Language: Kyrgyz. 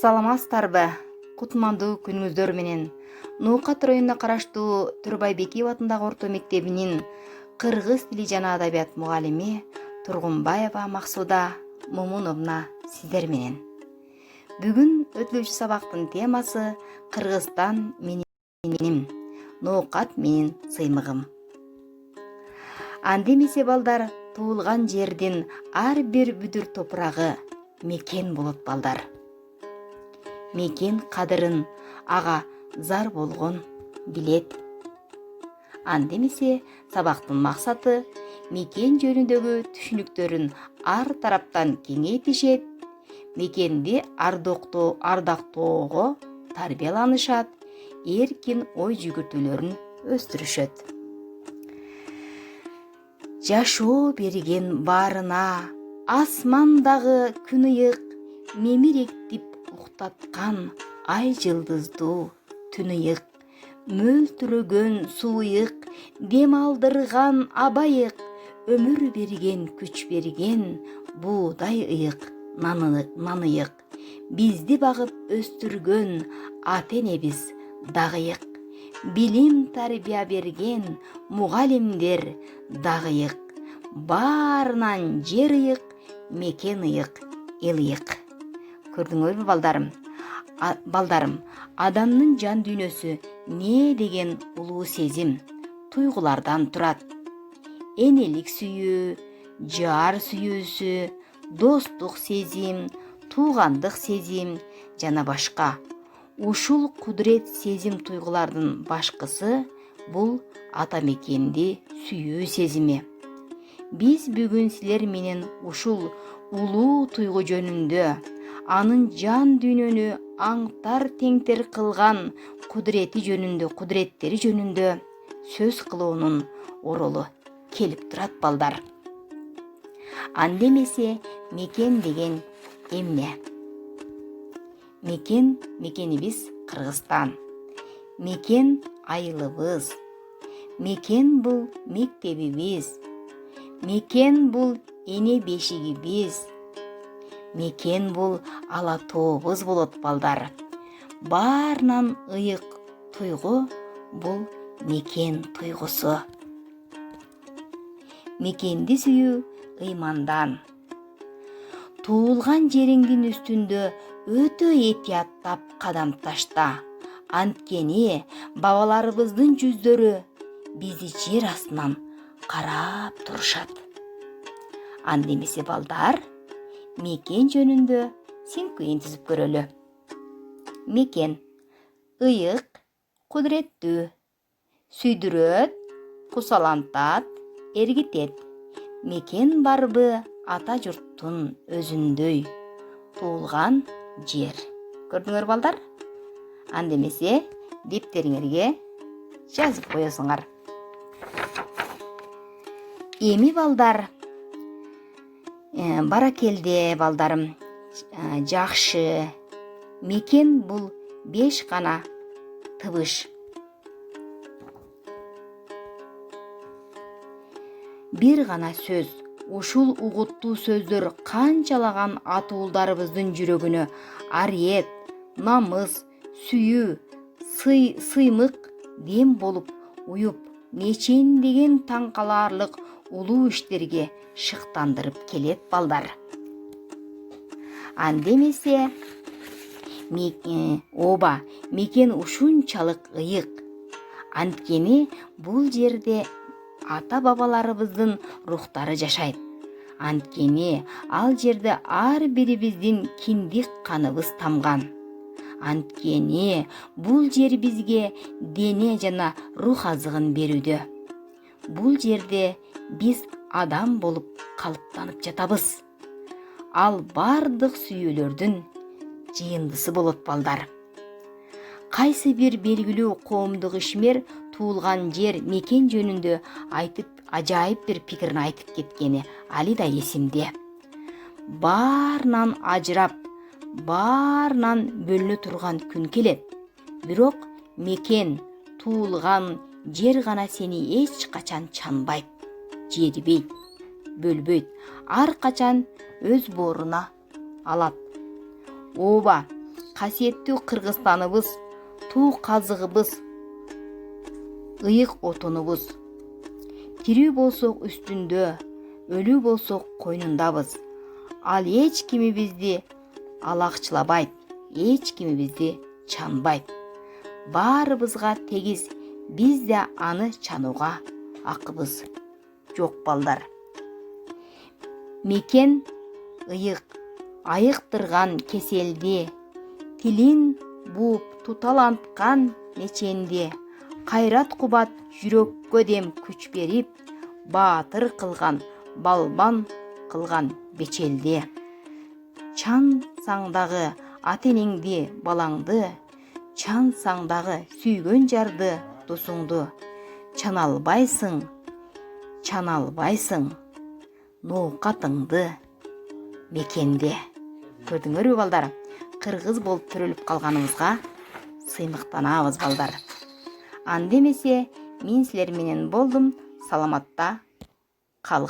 Саламатсыздарбы? Кутмандуу күнүңүздөр менен Ноокат районуна караштуу Төрөбай Бекиев атындагы орто мектебинин кыргыз тили жана адабият мугалими Тургунбаева Максуда Момуновна сиздер менен. Бүгүн өтүлүүчү сабактын темасы Кыргызстан менин, Ноокат менин сыймыгым. Анда эмесе балдар, туулган жердин ар бир бүдүр топурагы мекен болот балдар. Мекен кадырын ага зар болгон билет. Анда эмесе сабактын максаты мекен жөнүндөгү түшүнүктөрүн ар тараптан кеңейтишет, мекенди ардактоого тарбияланышат, эркин ой жүгүртүүлөрүн өстүрүшөт. Жашоо берген баарына, асмандагы күн ыйык, мемиректип уктаткан ай жылдыздуу түн ыйык, мөлтүрөгөн суу ыйык, дем алдырган аба ыйык, өмүр берген күч берген буудай ыйык, нан ыйык, бизди багып өстүргөн ата энебиз дагы ыйык, билим тарбия берген мугалимдер дагы ыйык, баарынан жер ыйык, мекен ыйык, эл ыйык. Көрдүңөрбү балдарым, адамдын жан дүйнөсү не деген улуу сезим, туйгулардан турат. Энелик сүйүү, жар сүйүүсү, достук сезим, туугандык сезим жана башка. Ушул кудурет сезим туйгулардын башкысы бул ата мекенди сүйүү сезими. Биз бүгүн силер менен ушул улуу туйгу жөнүндө, анын жан дүйнөнү аңтар теңтер кылган кудуреттери жөнүндө сөз кылуунун оролу келип турат балдар. Анда эмесе мекен деген эмне? Мекенибиз Кыргызстан. Мекен айылыбыз. Мекен бул мектебибиз. Мекен бул эне бешигибиз. Мекен бул ала тообуз болот балдар. Баарынан ыйык туйгу бул мекен туйгусу. Мекенди сүйүү ыймандан. Туулган жериңдин үстүндө өтө этияттап кадам ташта. Анткени бабаларыбыздын жүздөрү бизди жер астынан карап турушат. Анда эмесе балдар, мекен жөнүндө синкуин түзүп көрөлү. Мекен ыйык, кудуреттүү, сүйдүрөт, кусалантат, эргитет. Мекен барбы ата журттун өзүндөй, туулган жер. Көрдүңөр балдар? Анда эмесе дептериңерге жазып коесуңар. Эми балдар, баракелде балдарым, жакшы. Мекен бул 5 гана тыбыш. Бир гана сөз. Ушул угуттуу сөздөр канчалаган атуулдарыбыздын жүрөгүнө ариет, намыс, сүйүү, сыймык дем болуп уюп, нечендеген таң калаарлык улуу иштерге шыктандырып келет балдар. Анда эмесе мекен ушунчалык ыйык. Анткени бул жерде ата бабаларыбыздын рухтары жашайт. Анткени ал жерде ар бирибиздин киндик каныбыз тамган. Анткени бул жер бизге дене жана рух азыгын берүүдө. Бул жерде биз адам болуп калыптанып жатабыз. Ал бардык сүйүүлөрдүн жыйындысы болот балдар. Кайсы бир белгилүү коомдук ишмер туулган жер, мекен жөнүндө айтып ажайып бир пикирин айтып кеткени али да эсимде. Баарынан ажырап, баарынан бөлүнө турган күн келет. Бирок мекен, туулган жер гана сени эч качан чанбайт, жербейт, бөлбөйт. Ар качан өз бооруна алат. Ооба, касиеттүү Кыргызстаныбыз, туу казыгыбыз, ыйык отонубуз. Тирүү болсок үстүндө, өлүү болсок койнундабыз. Ал эч кимибизди алакчылабайт, эч кимибизди чанбайт. Баарыбызга тегиз, биз да аны чанууга акыбыз жок балдар. Мекен ыйык, айыктырган кеселди, тилин бууп туталанткан меченде, кайрат кубат жүрөккө дем күч берип, баатыр кылган, балбан кылган бечелде. Чансаң дагы ата энеңди, балаңды, чансаң дагы сүйгөн жарды, досуңду, чана албайсың ноокатыңды мекенде. Көрдүңөрбү балдар? Кыргыз болуп төрөлүп калганыбызга сыймыктанабыз балдар. Андемесе мен силер менен болдум. Саламатта калгыла.